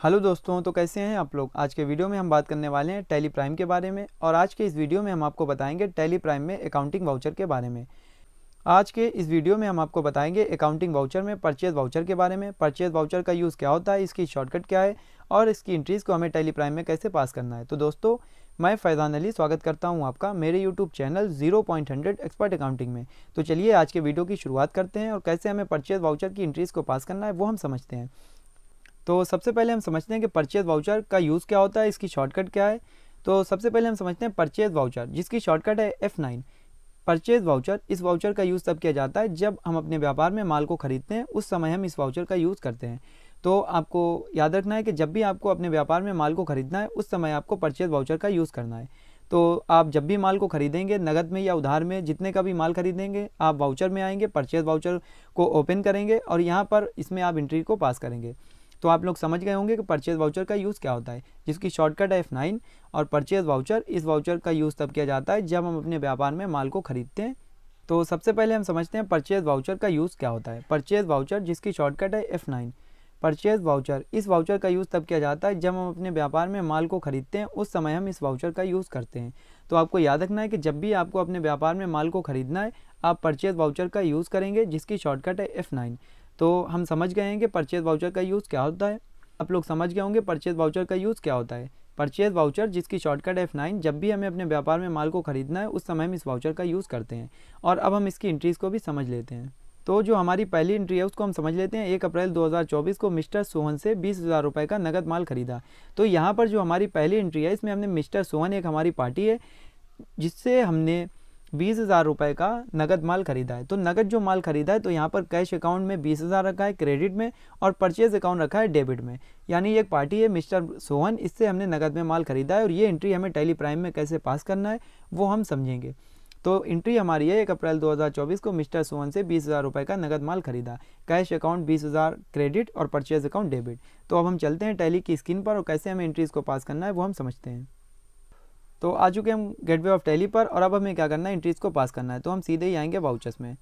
Hello दोस्तों, तो कैसे हैं आप लोग। आज के वीडियो में हम बात करने वाले हैं टैली प्राइम के बारे में। और आज के इस वीडियो में हम आपको बताएंगे टैली प्राइम में अकाउंटिंग वाउचर के बारे में। आज के इस वीडियो में हम आपको बताएंगे अकाउंटिंग वाउचर में परचेज वाउचर के बारे में। परचेज वाउचर का यूज़ क्या होता है, इसकी शॉर्टकट क्या है और इसकी एंट्रीज़ को हमें टैली प्राइम में कैसे पास करना है। तो दोस्तों, मैं फैज़ान अली स्वागत करता हूं आपका मेरे यूट्यूब चैनल 0.100 एक्सपर्ट अकाउंटिंग में। तो चलिए आज के वीडियो की शुरुआत करते हैं और कैसे हमें परचेज वाउचर की एंट्रीज़ को पास करना है वो हम समझते हैं। तो सबसे पहले हम समझते हैं कि परचेज वाउचर का यूज़ क्या होता है, इसकी शॉर्टकट क्या है। तो सबसे पहले हम समझते हैं परचेज वाउचर, जिसकी शॉर्टकट है F9। परचेज वाउचर, इस वाउचर का यूज़ तब किया जाता है जब हम अपने व्यापार में माल को खरीदते हैं, उस समय हम इस वाउचर का यूज़ करते हैं। तो आपको याद रखना है कि जब भी आपको अपने व्यापार में माल को खरीदना है, उस समय आपको परचेज वाउचर का यूज़ करना है। तो आप जब भी माल को खरीदेंगे, नगद में या उधार में, जितने का भी माल खरीदेंगे, आप वाउचर में आएंगे, परचेज वाउचर को ओपन करेंगे और यहाँ पर इसमें आप एंट्री को पास करेंगे। तो आप लोग समझ गए होंगे कि परचेज वाउचर का यूज़ क्या होता है, जिसकी शॉर्टकट है F9। और परचेज वाउचर, इस वाउचर का यूज़ तब किया जाता है जब हम अपने व्यापार में माल को खरीदते हैं। तो सबसे पहले हम समझते हैं परचेज वाउचर का यूज़ क्या होता है। परचेज वाउचर, जिसकी शॉर्टकट है F9। परचेज वाउचर, इस वाउचर का यूज़ तब किया जाता है जब हम अपने व्यापार में माल को खरीदते हैं, उस समय हम इस वाउचर का यूज़ करते हैं। तो आपको याद रखना है कि जब भी आपको अपने व्यापार में माल को खरीदना है, आप परचेज वाउचर का यूज़ करेंगे, जिसकी शॉर्टकट है F9। तो हम समझ गए हैं कि परचेज वाउचर का यूज़ क्या होता है। आप लोग समझ गए होंगे परचेज वाउचर का यूज़ क्या होता है। परचेज वाउचर, जिसकी शॉर्टकट है F9, जब भी हमें अपने व्यापार में माल को खरीदना है, उस समय हम इस वाउचर का यूज़ करते हैं। और अब हम इसकी एंट्रीज़ को भी समझ लेते हैं। तो जो हमारी पहली एंट्री है उसको हम समझ लेते हैं। 1 अप्रैल 2024 को मिस्टर सोहन से 20,000 रुपये का नगद माल खरीदा। तो यहाँ पर जो हमारी पहली एंट्री है, इसमें हमने मिस्टर सोहन, एक हमारी पार्टी है, जिससे हमने 20,000 रुपये का नगद माल खरीदा है। तो नगद जो माल खरीदा है, तो यहाँ पर कैश अकाउंट में 20,000 रखा है क्रेडिट में, और परचेज अकाउंट रखा है डेबिट में। यानी एक पार्टी है मिस्टर सोहन, इससे हमने नगद में माल खरीदा है। और ये एंट्री हमें टैली प्राइम में कैसे पास करना है वो हम समझेंगे। तो एंट्री हमारी है 1 अप्रैल 2024 को मिस्टर सोहन से 20,000 रुपये का नगद माल खरीदा, कैश अकाउंट 20,000 क्रेडिट और परचेज अकाउंट डेबिट। तो अब हम चलते हैं टैली की स्क्रीन पर और कैसे हमें एंट्रीज़ को पास करना है वो हम समझते हैं। तो आ चुके हम गेटवे ऑफ टैली पर और अब हमें क्या करना है, एंट्रीज़ को पास करना है। तो हम सीधे ही आएंगे वाउचर्स में,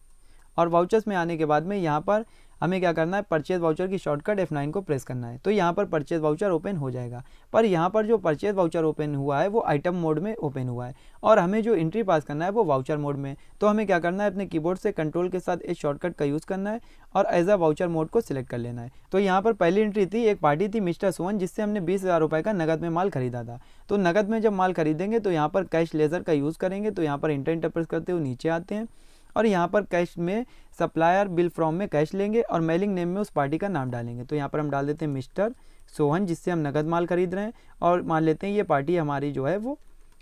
और वाउचर्स में आने के बाद में यहाँ पर हमें क्या करना है, परचेज वाउचर की शॉर्टकट F9 को प्रेस करना है। तो यहाँ पर परचेज वाउचर ओपन हो जाएगा। पर यहाँ पर जो परचेज वाउचर ओपन हुआ है वो आइटम मोड में ओपन हुआ है, और हमें जो एंट्री पास करना है वो वाउचर मोड में। तो हमें क्या करना है, अपने कीबोर्ड से कंट्रोल के साथ इस शॉर्टकट का यूज़ करना है और एज अ वाउचर मोड को सिलेक्ट कर लेना है। तो यहाँ पर पहली एंट्री थी, एक पार्टी थी मिस्टर सोहन, जिससे हमने 20,000 रुपये का नगद में माल खरीदा था। तो नगद में जब माल खरीदेंगे तो यहाँ पर कैश लेज़र का यूज़ करेंगे। तो यहाँ पर इंटर प्रेस करते हुए नीचे आते हैं और यहाँ पर कैश में सप्लायर बिल फ्रॉम में कैश लेंगे और मेलिंग नेम में उस पार्टी का नाम डालेंगे। तो यहाँ पर हम डाल देते हैं मिस्टर सोहन, जिससे हम नगद माल खरीद रहे हैं, और मान लेते हैं ये पार्टी हमारी जो है वो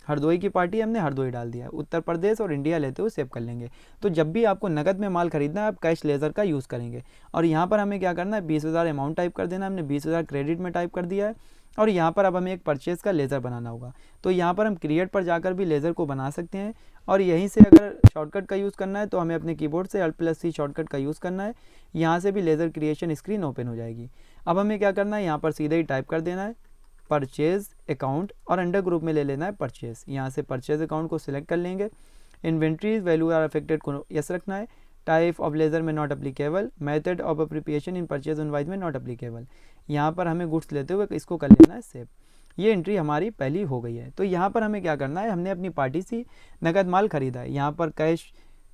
हरदोई की पार्टी, हमने हरदोई डाल दिया। उत्तर प्रदेश और इंडिया लेते हुए सेव कर लेंगे। तो जब भी आपको नगद में माल खरीदना है, आप कैश लेज़र का यूज़ करेंगे। और यहाँ पर हमें क्या करना है, 20,000 अमाउंट टाइप कर देना। हमने 20,000 क्रेडिट में टाइप कर दिया है, और यहाँ पर अब हमें एक परचेज़ का लेज़र बनाना होगा। तो यहाँ पर हम क्रिएट पर जाकर भी लेज़र को बना सकते हैं, और यहीं से अगर शॉर्टकट का यूज़ करना है तो हमें अपने कीबोर्ड से Alt+C शॉर्टकट का यूज़ करना है। यहाँ से भी लेज़र क्रिएशन स्क्रीन ओपन हो जाएगी। अब हमें क्या करना है, यहाँ पर सीधे ही टाइप कर देना है परचेज़ अकाउंट, और अंडर ग्रुप में ले लेना है परचेज़। यहाँ से परचेज़ अकाउंट को सिलेक्ट कर लेंगे। इन्वेंट्रीज वैल्यू आर अफेक्टेड को यस रखना है। टाइप ऑफ लेज़र में not applicable, method of appropriation in purchase invoice में नॉट अप्लीकेबल। यहाँ पर हमें गुड्स लेते हुए इसको कर लेना है सेव। ये एंट्री हमारी पहली हो गई है। तो यहाँ पर हमें क्या करना है, हमने अपनी पार्टी से नगद माल खरीदा है, यहाँ पर कैश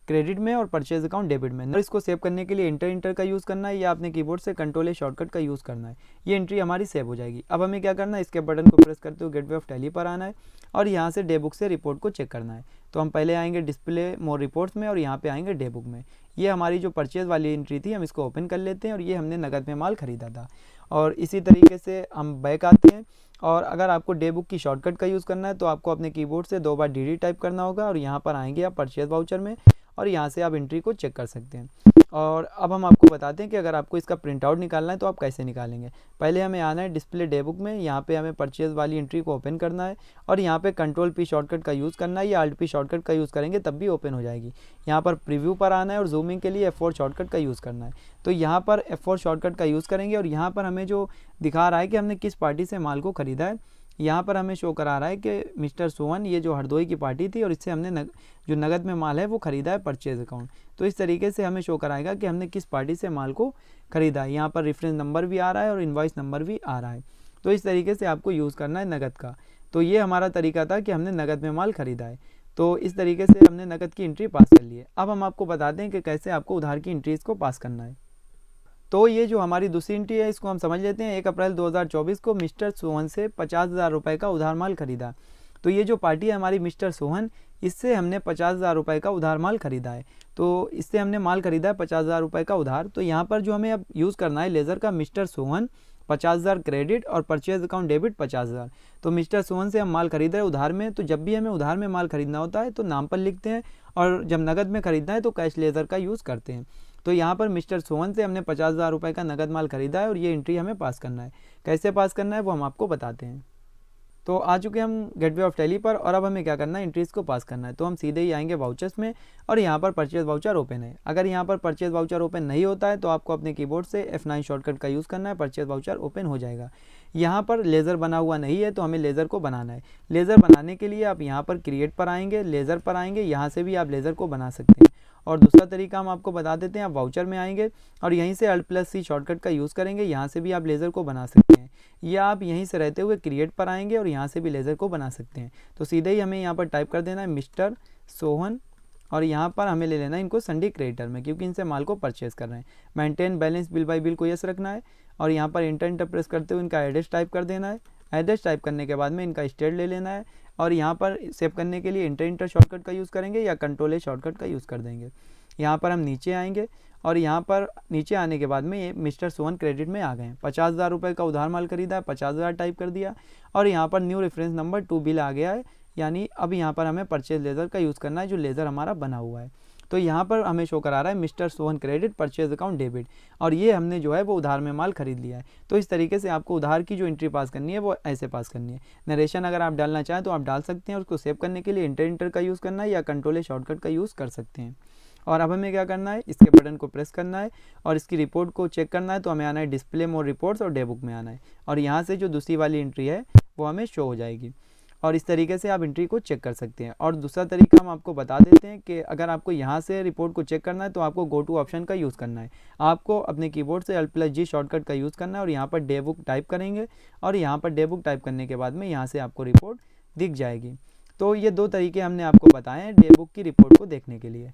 क्रेडिट में और परचेज अकाउंट डेबिट में। और इसको सेव करने के लिए इंटर का यूज़ करना है, या अपने कीबोर्ड से कंट्रोल शॉर्टकट का यूज़ करना है। ये एंट्री हमारी सेव हो जाएगी। अब हमें क्या करना है, इसके बटन को प्रेस करते हुए गेटवे ऑफ टैली पर आना है, और यहाँ से डे बुक से रिपोर्ट को चेक करना है। तो हम पहले आएंगे डिस्प्ले मोर रिपोर्ट्स में, और यहाँ पे आएंगे डे बुक में। ये हमारी जो परचेज वाली एंट्री थी, हम इसको ओपन कर लेते हैं, और ये हमने नगद में माल खरीदा था। और इसी तरीके से हम बैक आते हैं, और अगर आपको डे बुक की शॉर्टकट का यूज़ करना है तो आपको अपने कीबोर्ड से 2 बार DD टाइप करना होगा, और यहाँ पर आएंगे आप परचेज वाउचर में, और यहाँ से आप एंट्री को चेक कर सकते हैं। और अब हम आपको बताते हैं कि अगर आपको इसका प्रिंट आउट निकालना है तो आप कैसे निकालेंगे। पहले हमें आना है डिस्प्ले डे बुक में, यहाँ पे हमें परचेज वाली एंट्री को ओपन करना है, और यहाँ पे Ctrl+P शॉर्टकट का यूज़ करना है, या Alt+P शॉर्टकट का यूज़ करेंगे तब भी ओपन हो जाएगी। यहाँ पर प्रीव्यू पर आना है, और जूमिंग के लिए F4 शॉर्टकट का यूज़ करना है। तो यहाँ पर F4 शॉर्टकट का यूज़ करेंगे, और यहाँ पर हमें जो दिखा रहा है कि हमने किस पार्टी से माल को खरीदा है, यहाँ पर हमें शो करा रहा है कि मिस्टर सोहन, ये जो हरदोई की पार्टी थी, और इससे हमने जो नगद में माल है वो ख़रीदा है परचेज अकाउंट। तो इस तरीके से हमें शो कराएगा कि हमने किस पार्टी से माल को ख़रीदा है। यहाँ पर रेफरेंस नंबर भी आ रहा है और इनवॉइस नंबर भी आ रहा है। तो इस तरीके से आपको यूज़ करना है नगद का। तो ये हमारा तरीका था कि हमने नगद में माल खरीदा है। तो इस तरीके से हमने नगद की एंट्री पास कर ली है। अब हम आपको बताते हैं कि कैसे आपको उधार की एंट्रीज को पास करना है। तो ये जो हमारी दूसरी एंट्री है इसको हम समझ लेते हैं। 1 अप्रैल 2024 को मिस्टर सोहन से 50,000 रुपये का उधार माल खरीदा। तो ये जो पार्टी है हमारी मिस्टर सोहन, इससे हमने 50,000 रुपये का उधार माल खरीदा है। तो इससे हमने माल खरीदा है 50,000 रुपये का उधार। तो यहाँ पर जो हमें अब यूज़ करना है लेज़र का मिस्टर सोहन 50,000 क्रेडिट और परचेज अकाउंट डेबिट 50,000। तो मिस्टर सोहन से हम माल खरीद रहे हैं उधार में। तो जब भी हमें उधार में माल खरीदना होता है तो नाम पर लिखते हैं, और जब नगद में खरीदना है तो कैश लेज़र का यूज़ करते हैं। तो यहाँ पर मिस्टर सोहन से हमने 50,000 रुपये का नगद माल खरीदा है और ये एंट्री हमें पास करना है। कैसे पास करना है वो हम आपको बताते हैं। तो आ चुके हम गेटवे ऑफ टैली पर, और अब हमें क्या करना है, एंट्रीज को पास करना है। तो हम सीधे ही आएंगे वाउचर्स में, और यहाँ पर परचेज वाउचर ओपन है। अगर यहाँ पर परचेज वाउचर ओपन नहीं होता है तो आपको अपने कीबोर्ड से F9 शॉर्टकट का यूज़ करना है, परचेज वाउचर ओपन हो जाएगा। यहाँ पर लेज़र बना हुआ नहीं है तो हमें लेज़र को बनाना है। लेज़र बनाने के लिए आप यहाँ पर क्रिएट पर आएंगे, लेज़र पर आएंगे, यहाँ से भी आप लेज़र को बना सकते हैं। और दूसरा तरीका हम आपको बता देते हैं, आप वाउचर में आएंगे और यहीं से Alt+C शॉर्टकट का यूज़ करेंगे, यहाँ से भी आप लेज़र को बना सकते हैं। या आप यहीं से रहते हुए क्रिएट पर आएंगे और यहाँ से भी लेज़र को बना सकते हैं। तो सीधे ही हमें यहाँ पर टाइप कर देना है मिस्टर सोहन, और यहाँ पर हमें ले लेना है इनको संडे क्रेडिटर में, क्योंकि इनसे माल को परचेस कर रहे हैं। Maintain balance bill bye bill को यस रखना है, और यहाँ पर इंटर प्रेस करते हुए इनका एड्रेस टाइप कर देना है। एड्रेस टाइप करने के बाद में इनका स्टेट ले लेना है, और यहाँ पर सेव करने के लिए इंटर शॉर्टकट का यूज़ करेंगे या Ctrl+A शॉर्टकट का यूज़ कर देंगे। यहाँ पर हम नीचे आएंगे, और यहाँ पर नीचे आने के बाद में ये मिस्टर सोहन क्रेडिट में आ गए हैं। 50,000 रुपये का उधार माल खरीदा है, 50,000 टाइप कर दिया, और यहाँ पर न्यू रेफरेंस नंबर 2 बिल आ गया है। यानी अब यहाँ पर हमें परचेज लेज़र का यूज़ करना है, जो लेज़र हमारा बना हुआ है। तो यहाँ पर हमें शो करा रहा है mister Sohan credit purchase account debit, और ये हमने जो है वो उधार में माल खरीद लिया है। तो इस तरीके से आपको उधार की जो एंट्री पास करनी है वो ऐसे पास करनी है। नरेशन अगर आप डालना चाहें तो आप डाल सकते हैं, उसको सेव करने के लिए इंटर का यूज़ करना है या Ctrl+A शॉर्टकट का यूज़ कर सकते हैं। और अब हमें क्या करना है, इसके बटन को प्रेस करना है और इसकी रिपोर्ट को चेक करना है। तो हमें आना है डिस्प्ले मोर रिपोर्ट्स और डे बुक में आना है, और यहाँ से जो दूसरी वाली एंट्री है वो हमें शो हो जाएगी, और इस तरीके से आप एंट्री को चेक कर सकते हैं। और दूसरा तरीका हम आपको बता देते हैं कि अगर आपको यहाँ से रिपोर्ट को चेक करना है तो आपको गो टू ऑप्शन का यूज़ करना है। आपको अपने कीबोर्ड से Alt+G शॉर्टकट का यूज़ करना है, और यहाँ पर डे बुक टाइप करेंगे, और यहाँ पर डे बुक टाइप करने के बाद में यहाँ से आपको रिपोर्ट दिख जाएगी। तो ये 2 तरीके हमने आपको बताए हैं डे बुक की रिपोर्ट को देखने के लिए।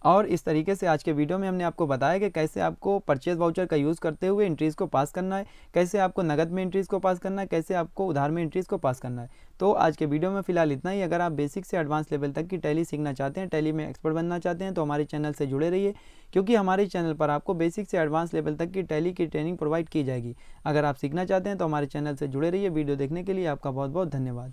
और इस तरीके से आज के वीडियो में हमने आपको बताया कि कैसे आपको परचेज वाउचर का यूज़ करते हुए एंट्रीज़ को पास करना है, कैसे आपको नगद में एंट्रीज़ को पास करना है, कैसे आपको उधार में एंट्रीज़ को पास करना है। तो आज के वीडियो में फिलहाल इतना ही। अगर आप बेसिक से एडवांस लेवल तक की टैली सीखना चाहते हैं, टैली में एक्सपर्ट बनना चाहते हैं, तो हमारे चैनल से जुड़े रहिए, क्योंकि हमारे चैनल पर आपको बेसिक से एडवांस लेवल तक की टैली की ट्रेनिंग प्रोवाइड की जाएगी। अगर आप सीखना चाहते हैं तो हमारे चैनल से जुड़े रहिए। वीडियो देखने के लिए आपका बहुत बहुत धन्यवाद।